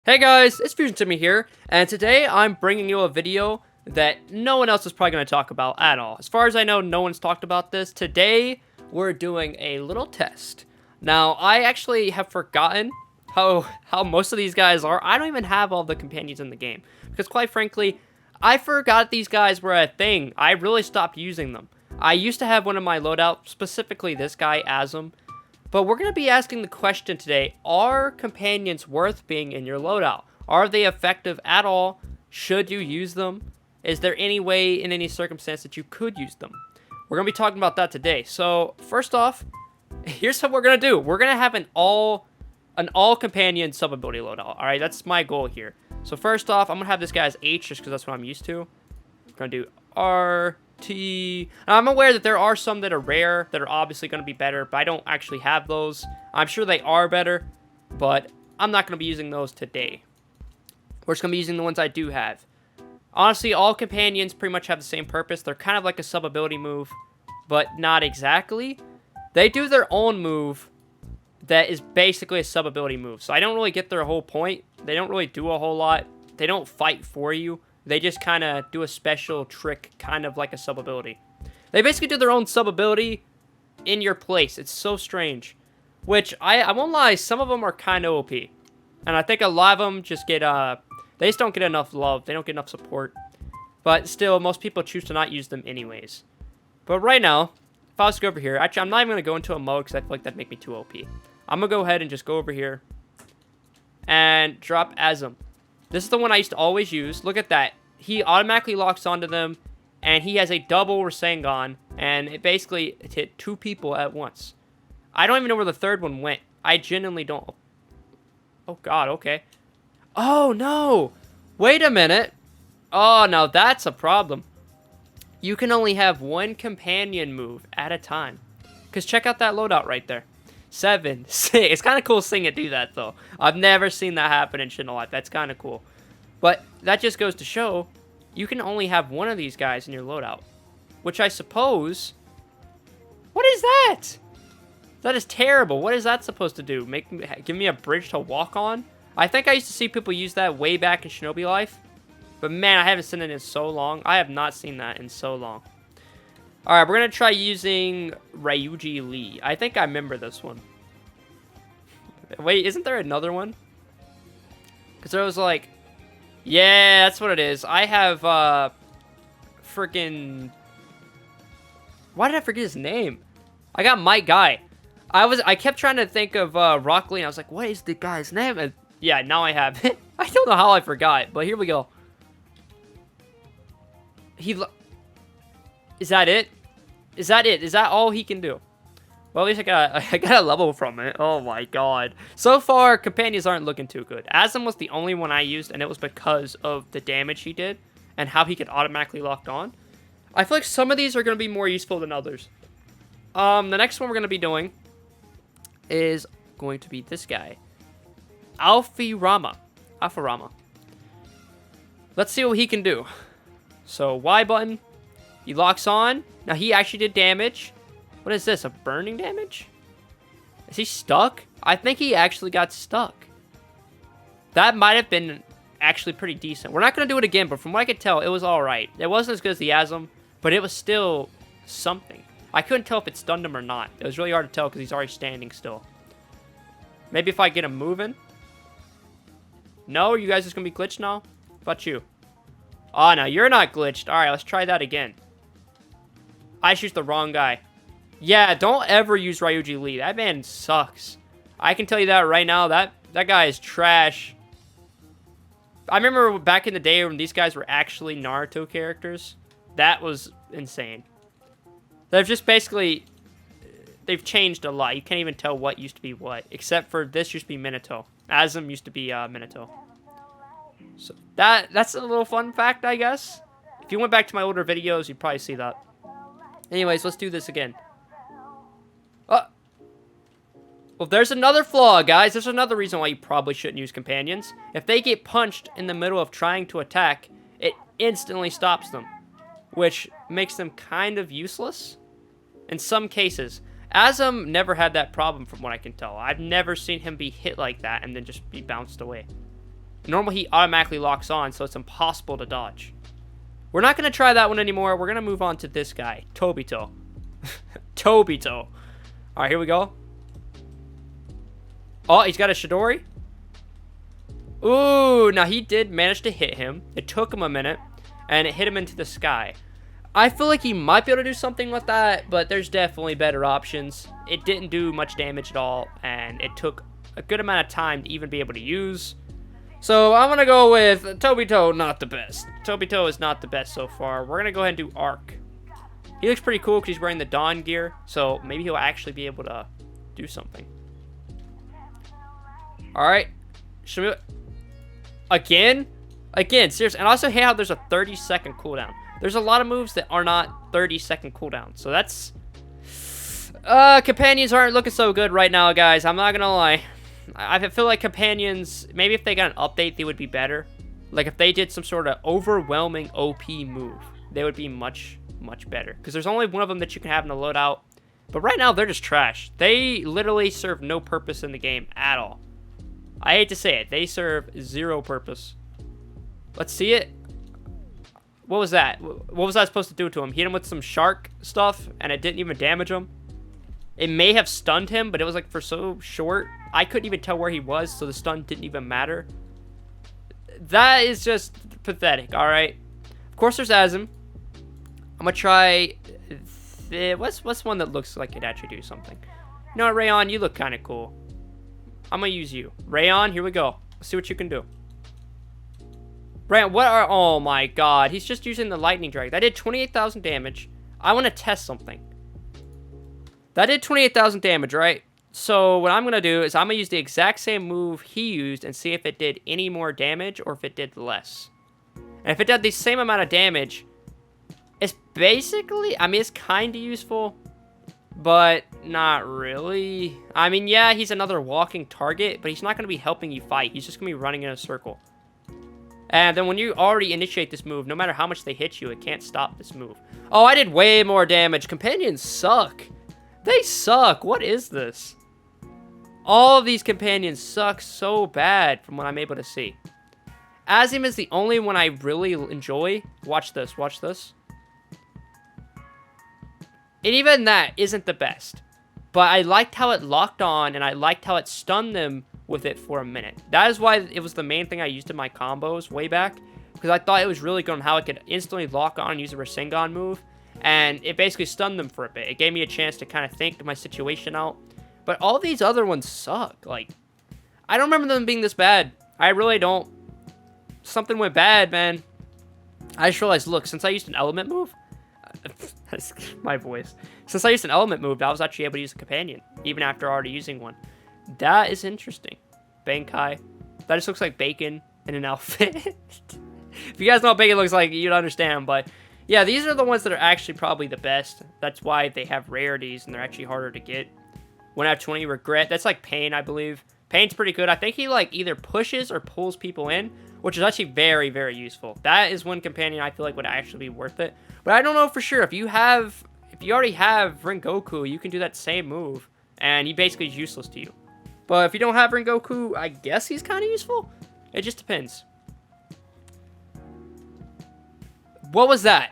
Hey guys, it's Fusion Timmy here, and today I'm bringing you a video that no one else is probably going to talk about at all. As far as I know, no one's talked about this. Today, we're doing a little test. Now, I actually have forgotten how most of these guys are. I don't even have all the companions in the game, because quite frankly, I forgot these guys were a thing. I really stopped using them. I used to have one in my loadout, specifically this guy, Asm. But we're going to be asking the question today, are companions worth being in your loadout? Are they effective at all? Should you use them? Is there any way, in any circumstance, that you could use them? We're going to be talking about that today. So, first off, here's what we're going to do. We're going to have an all-companion sub-ability loadout. Alright, that's my goal here. So, first off, I'm going to have this guy as H, just because that's what I'm used to. I'm going to do R, T. Now, I'm aware that there are some that are rare that are obviously going to be better, but I don't actually have those. I'm sure they are better, but I'm not going to be using those today. We're just going to be using the ones I do have. Honestly, all companions pretty much have the same purpose. They're kind of like a sub-ability move, but not exactly. They do their own move that is basically a sub-ability move, so I don't really get their whole point. They don't really do a whole lot. They don't fight for you. They just kind of do a special trick, kind of like a sub-ability. They basically do their own sub-ability in your place. It's so strange. Which, I won't lie, some of them are kind of OP. And I think a lot of them just get, they just don't get enough love. They don't get enough support. But still, most people choose to not use them anyways. But right now, if I was to go over here, actually, I'm not even going to go into a mode because I feel like that'd make me too OP. I'm going to go ahead and just go over here and drop Asm. This is the one I used to always use. Look at that. He automatically locks onto them, and he has a double Rasengan, and it basically hit two people at once. I don't even know where the third one went. I genuinely don't. Oh, God, okay. Oh, no. Wait a minute. Oh, now that's a problem. You can only have one companion move at a time. Because check out that loadout right there. 7, 6. It's kind of cool seeing it do that, though. I've never seen that happen in Shindo Life. That's kind of cool. But that just goes to show you can only have one of these guys in your loadout. Which I suppose... What is that? That is terrible. What is that supposed to do? Give me a bridge to walk on? I think I used to see people use that way back in Shinobi Life. But man, I haven't seen it in so long. I have not seen that in so long. Alright, we're going to try using Ryuji Lee. I think I remember this one. Wait, isn't there another one? Because there was like... Yeah, that's what it is. I have, freaking... Why did I forget his name? I got Mike Guy. I kept trying to think of, Rock Lee, and I was like, what is the guy's name? And yeah, now I have it. I don't know how I forgot, but here we go. Is that it? Is that it? Is that all he can do? Well, at least I got a level from it. Oh my god. So far, companions aren't looking too good. Asm was the only one I used, and it was because of the damage he did and how he could automatically lock on. I feel like some of these are going to be more useful than others. The next one we're going to be doing is going to be this guy. Alpha-Rama. Let's see what he can do. So, Y button. He locks on. Now, he actually did damage. What is this? A burning damage? Is he stuck? I think he actually got stuck. That might have been actually pretty decent. We're not going to do it again, but from what I could tell, it was alright. It wasn't as good as the Asm, but it was still something. I couldn't tell if it stunned him or not. It was really hard to tell because he's already standing still. Maybe if I get him moving? No? Are you guys just going to be glitched now? How about you? Oh, no, you're not glitched. Alright, let's try that again. I choose the wrong guy. Yeah, don't ever use Ryuji Lee. That man sucks. I can tell you that right now. That guy is trash. I remember back in the day when these guys were actually Naruto characters. That was insane. They've just basically... They've changed a lot. You can't even tell what used to be what. Except for this used to be Minato. Asm used to be Minato. So that's a little fun fact, I guess. If you went back to my older videos, you'd probably see that. Anyways, let's do this again. Well, there's another flaw, guys. There's another reason why you probably shouldn't use companions. If they get punched in the middle of trying to attack, it instantly stops them, which makes them kind of useless in some cases. Asm never had that problem from what I can tell. I've never seen him be hit like that and then just be bounced away. normal heat automatically locks on, so it's impossible to dodge. We're not going to try that one anymore. We're going to move on to this guy, Tobito. Tobito. All right, here we go. Oh, he's got a Shidori. Ooh, now he did manage to hit him. It took him a minute, and it hit him into the sky. I feel like he might be able to do something with that, but there's definitely better options. It didn't do much damage at all, and it took a good amount of time to even be able to use. So I'm going to go with Tobito, not the best. Tobito is not the best so far. We're going to go ahead and do Arc. He looks pretty cool because he's wearing the Dawn gear, so maybe he'll actually be able to do something. All right. Should we... Again, seriously. And I also hate how there's a 30-second cooldown. There's a lot of moves that are not 30-second cooldown. So that's... companions aren't looking so good right now, guys. I'm not going to lie. I feel like companions, maybe if they got an update, they would be better. Like if they did some sort of overwhelming OP move, they would be much, much better. Because there's only one of them that you can have in the loadout. But right now, they're just trash. They literally serve no purpose in the game at all. I hate to say it. They serve zero purpose. Let's see it. What was that? What was I supposed to do to him? Hit him with some shark stuff, and it didn't even damage him. It may have stunned him, but it was like for so short. I couldn't even tell where he was, so the stun didn't even matter. That is just pathetic, alright? Of course, there's Azim. I'm going to try... What's one that looks like it'd actually do something? You know what, Rayon? You look kind of cool. I'm going to use you. Rayon, here we go. Let's see what you can do. Rayon, what are... Oh, my God. He's just using the Lightning Drag. That did 28,000 damage. I want to test something. That did 28,000 damage, right? So what I'm going to do is I'm going to use the exact same move he used and see if it did any more damage or if it did less. And if it did the same amount of damage, it's basically, I mean, it's kind of useful, but not really. I mean, yeah, he's another walking target, but he's not going to be helping you fight. He's just going to be running in a circle. And then when you already initiate this move, no matter how much they hit you, it can't stop this move. Oh, I did way more damage. Companions suck. They suck. What is this? All of these companions suck so bad from what I'm able to see. Azim is the only one I really enjoy. Watch this. Watch this. And even that isn't the best. But I liked how it locked on, and I liked how it stunned them with it for a minute. That is why it was the main thing I used in my combos way back. Because I thought it was really good on how it could instantly lock on and use a Rasengan move. And it basically stunned them for a bit. It gave me a chance to kind of think my situation out. But all these other ones suck. Like, I don't remember them being this bad. I really don't. Something went bad, man. I just realized, look, since I used an element move, that's my voice. Since I used an element move, I was actually able to use a companion, even after already using one. That is interesting. Bankai. That just looks like bacon in an outfit. If you guys know what bacon looks like, you'd understand. But yeah, these are the ones that are actually probably the best. That's why they have rarities and they're actually harder to get. 1 out of 20, Regret. That's like Pain, I believe. Pain's pretty good. I think he like either pushes or pulls people in, which is actually very, very useful. That is one companion I feel like would actually be worth it. But I don't know for sure. If you already have Rengoku, you can do that same move, and he basically is useless to you. But if you don't have Rengoku, I guess he's kind of useful. It just depends. What was that?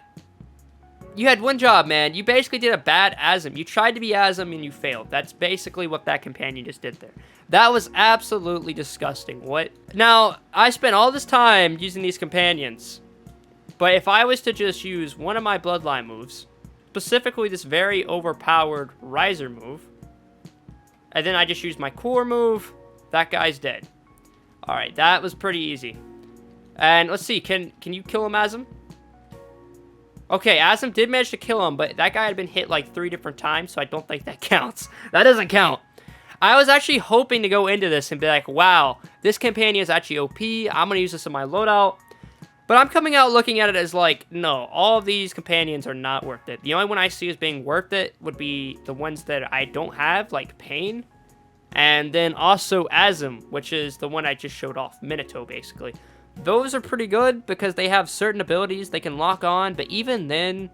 You had one job, man. You basically did a bad Azim. You tried to be Azim and you failed. That's basically what that companion just did there. That was absolutely disgusting. What? Now, I spent all this time using these companions. But if I was to just use one of my Bloodline moves, specifically this very overpowered Riser move, and then I just use my core move, that guy's dead. Alright, that was pretty easy. And let's see, can you kill him, Azim? Okay, Azim did manage to kill him, but that guy had been hit like 3 different times, so I don't think that counts. That doesn't count. I was actually hoping to go into this and be like, wow, this companion is actually OP. I'm going to use this in my loadout. But I'm coming out looking at it as like, no, all of these companions are not worth it. The only one I see as being worth it would be the ones that I don't have, like Pain. And then also Azim, which is the one I just showed off, Minato, basically. Those are pretty good because they have certain abilities they can lock on, but even then,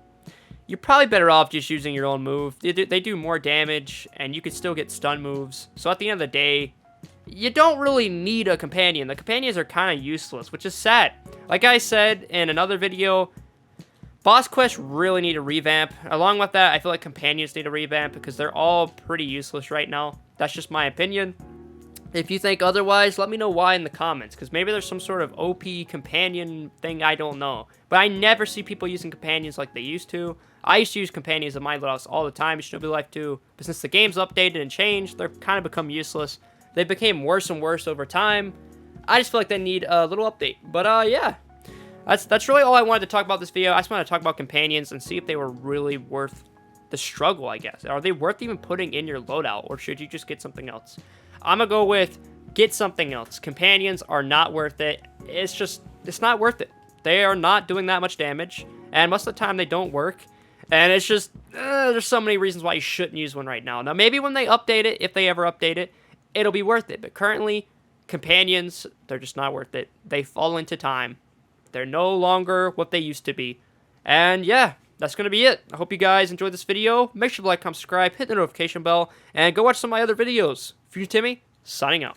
you're probably better off just using your own move. They do more damage, and you can still get stun moves. So at the end of the day, you don't really need a companion. The companions are kind of useless, which is sad. Like I said in another video, boss quests really need a revamp. Along with that, I feel like companions need a revamp because they're all pretty useless right now. That's just my opinion. If you think otherwise, let me know why in the comments, because maybe there's some sort of OP companion thing I don't know. But I never see people using companions like they used to. I used to use companions in my house all the time, Shinobi Life 2, but since the game's updated and changed, they've kind of become useless. They became worse and worse over time. I just feel like they need a little update. But yeah, that's really all I wanted to talk about this video. I just wanted to talk about companions and see if they were really worth the struggle, I guess. Are they worth even putting in your loadout, or should you just get something else? I'm gonna go with get something else. Companions are not worth it. It's not worth it. They are not doing that much damage, and most of the time they don't work. And it's just, there's so many reasons why you shouldn't use one right now. Now, maybe when they update it, if they ever update it, it'll be worth it. But currently, companions, they're just not worth it. They fall into time. They're no longer what they used to be. And yeah, that's going to be it. I hope you guys enjoyed this video. Make sure to like, comment, subscribe, hit the notification bell, and go watch some of my other videos. Future Timmy, signing out.